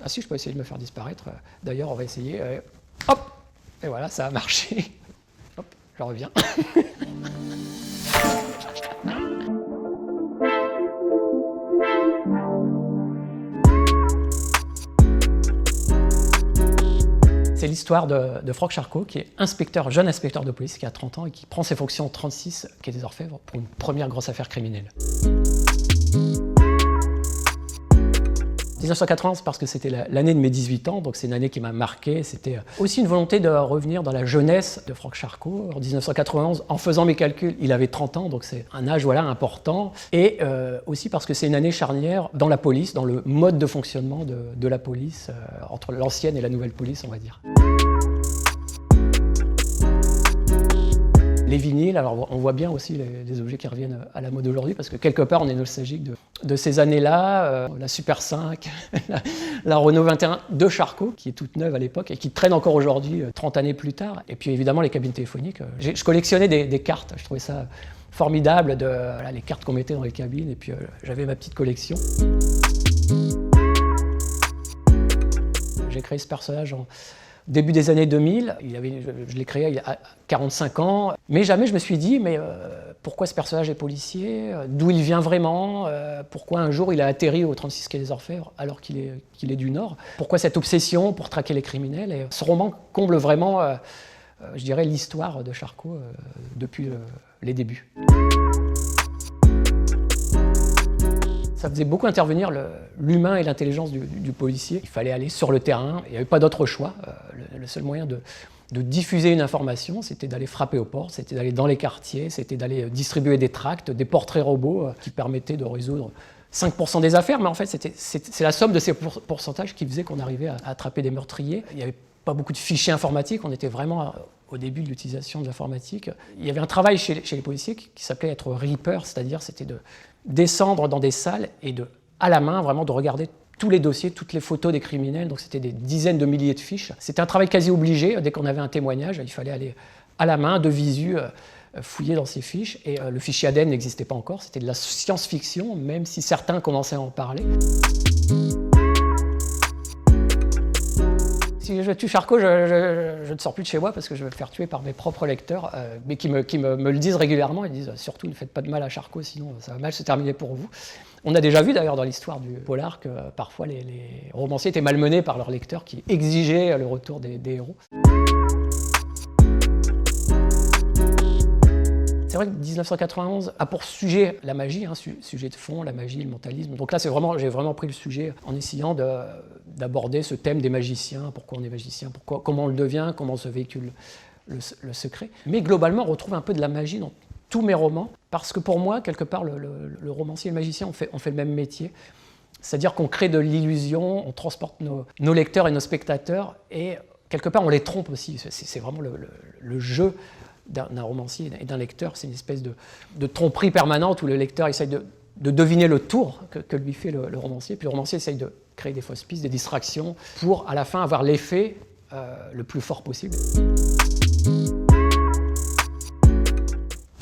Ah si, je peux essayer de me faire disparaître. D'ailleurs, on va essayer. Hop! Et voilà, ça a marché. Hop, je reviens. C'est l'histoire de Franck Charcot, qui est jeune inspecteur de police, qui a 30 ans et qui prend ses fonctions au 36 quai des Orfèvres pour une première grosse affaire criminelle. 1991 parce que c'était l'année de mes 18 ans, donc c'est une année qui m'a marqué. C'était aussi une volonté de revenir dans la jeunesse de Franck Charcot. En 1991, en faisant mes calculs, il avait 30 ans, donc c'est un âge important. Et aussi parce que c'est une année charnière dans la police, dans le mode de fonctionnement de la police, entre l'ancienne et la nouvelle police, on va dire. Les vinyles, alors on voit bien aussi les objets qui reviennent à la mode aujourd'hui, parce que quelque part on est nostalgique de ces années-là, la Super 5, la Renault 21 de Charcot, qui est toute neuve à l'époque et qui traîne encore aujourd'hui, 30 années plus tard. Et puis évidemment les cabines téléphoniques. Je collectionnais des cartes, je trouvais ça formidable, les cartes qu'on mettait dans les cabines, et puis j'avais ma petite collection. J'ai créé ce personnage en début des années 2000, je l'ai créé il y a 45 ans, mais jamais je me suis dit, mais pourquoi ce personnage est policier, d'où il vient vraiment, pourquoi un jour il a atterri au 36 quai des Orfèvres alors qu'il est du Nord, pourquoi cette obsession pour traquer les criminels. Et ce roman comble vraiment, je dirais, l'histoire de Charcot depuis les débuts. Ça faisait beaucoup intervenir l'humain et l'intelligence du policier. Il fallait aller sur le terrain, il n'y avait pas d'autre choix. Le seul moyen de diffuser une information, c'était d'aller frapper aux portes, c'était d'aller dans les quartiers, c'était d'aller distribuer des tracts, des portraits robots qui permettaient de résoudre 5% des affaires, mais en fait c'est la somme de ces pourcentages qui faisait qu'on arrivait à attraper des meurtriers. Il n'y avait pas beaucoup de fichiers informatiques, on était vraiment au début de l'utilisation de l'informatique. Il y avait un travail chez les policiers qui s'appelait être reaper, c'est-à-dire c'était de descendre dans des salles et à la main, vraiment de regarder tous les dossiers, toutes les photos des criminels. Donc c'était des dizaines de milliers de fiches. C'était un travail quasi obligé. Dès qu'on avait un témoignage, il fallait aller à la main, de visu, fouiller dans ces fiches. Et le fichier ADN n'existait pas encore. C'était de la science-fiction, même si certains commençaient à en parler. Si je tue Charcot, je ne sors plus de chez moi parce que je vais me faire tuer par mes propres lecteurs, mais qui me le disent régulièrement. Ils disent surtout ne faites pas de mal à Charcot, sinon ça va mal se terminer pour vous. On a déjà vu d'ailleurs dans l'histoire du polar que parfois les romanciers étaient malmenés par leurs lecteurs qui exigeaient le retour des héros. C'est vrai que 1991 a pour sujet la magie, sujet de fond, la magie, le mentalisme. Donc là, j'ai vraiment pris le sujet en essayant d'aborder ce thème des magiciens, pourquoi on est magicien, comment on le devient, comment se véhicule le secret. Mais globalement, on retrouve un peu de la magie dans tous mes romans, parce que pour moi, quelque part, le romancier et le magicien, on fait le même métier. C'est-à-dire qu'on crée de l'illusion, on transporte nos lecteurs et nos spectateurs, et quelque part, on les trompe aussi. C'est vraiment le jeu d'un romancier et d'un lecteur, c'est une espèce de tromperie permanente où le lecteur essaye de deviner le tour que lui fait le romancier, puis le romancier essaye de créer des fausses pistes, des distractions, pour à la fin avoir l'effet le plus fort possible.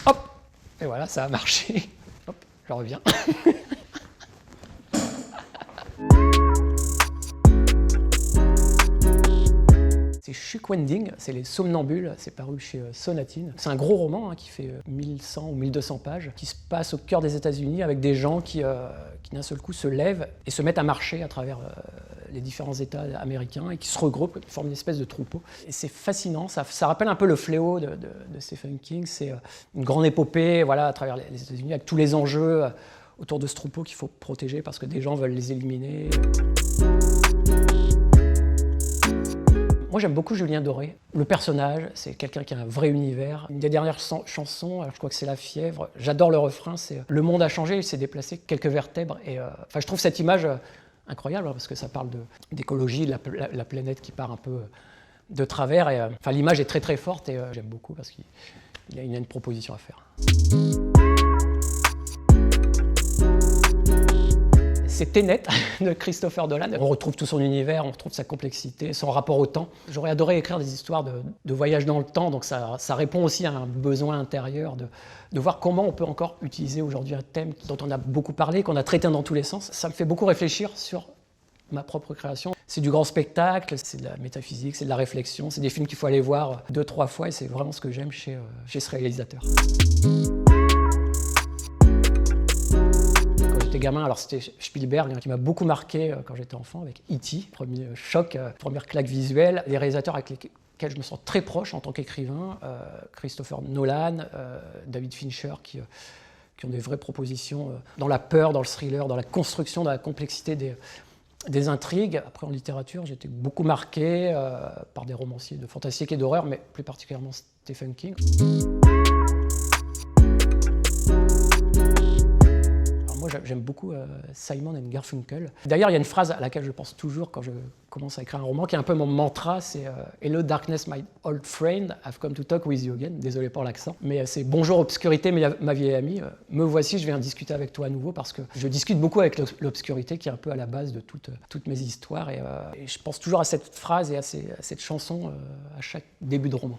Hop! Et voilà, ça a marché. Hop, je reviens. C'est Chukwending, c'est Les Somnambules, c'est paru chez Sonatine. C'est un gros roman qui fait 1100 ou 1200 pages, qui se passe au cœur des États-Unis avec des gens qui d'un seul coup se lèvent et se mettent à marcher à travers les différents États américains et qui se regroupent, qui forment une espèce de troupeau. Et c'est fascinant, ça rappelle un peu le fléau de Stephen King. C'est une grande épopée à travers les États-Unis avec tous les enjeux autour de ce troupeau qu'il faut protéger parce que des gens veulent les éliminer. Moi, j'aime beaucoup Julien Doré. Le personnage, c'est quelqu'un qui a un vrai univers. Une des dernières chansons, je crois que c'est La Fièvre. J'adore le refrain, c'est « Le monde a changé, il s'est déplacé quelques vertèbres ». Et je trouve cette image incroyable parce que ça parle d'écologie, de la planète qui part un peu de travers. Et l'image est très très forte et j'aime beaucoup parce qu'il y a une proposition à faire. C'est Tenet de Christopher Nolan. On retrouve tout son univers, on retrouve sa complexité, son rapport au temps. J'aurais adoré écrire des histoires de voyage dans le temps, donc ça répond aussi à un besoin intérieur de voir comment on peut encore utiliser aujourd'hui un thème dont on a beaucoup parlé, qu'on a traité dans tous les sens. Ça me fait beaucoup réfléchir sur ma propre création. C'est du grand spectacle, c'est de la métaphysique, c'est de la réflexion, c'est des films qu'il faut aller voir 2-3 fois et c'est vraiment ce que j'aime chez ce réalisateur. Quand j'étais gamin, alors c'était Spielberg qui m'a beaucoup marqué quand j'étais enfant avec E.T., premier choc, première claque visuelle. Les réalisateurs avec lesquels je me sens très proche en tant qu'écrivain, Christopher Nolan, David Fincher, qui ont des vraies propositions dans la peur, dans le thriller, dans la construction, dans la complexité des intrigues. Après, en littérature, j'étais beaucoup marqué par des romanciers de fantastique et d'horreur, mais plus particulièrement Stephen King. Alors moi, j'aime beaucoup Simon & Garfunkel. D'ailleurs, il y a une phrase à laquelle je pense toujours quand je commence à écrire un roman, qui est un peu mon mantra, c'est « Hello darkness, my old friend, I've come to talk with you again ». Désolé pour l'accent, mais c'est « Bonjour obscurité, ma vieille amie, me voici, je viens discuter avec toi à nouveau » parce que je discute beaucoup avec l'obscurité qui est un peu à la base de toutes mes histoires et je pense toujours à cette phrase et à cette chanson à chaque début de roman.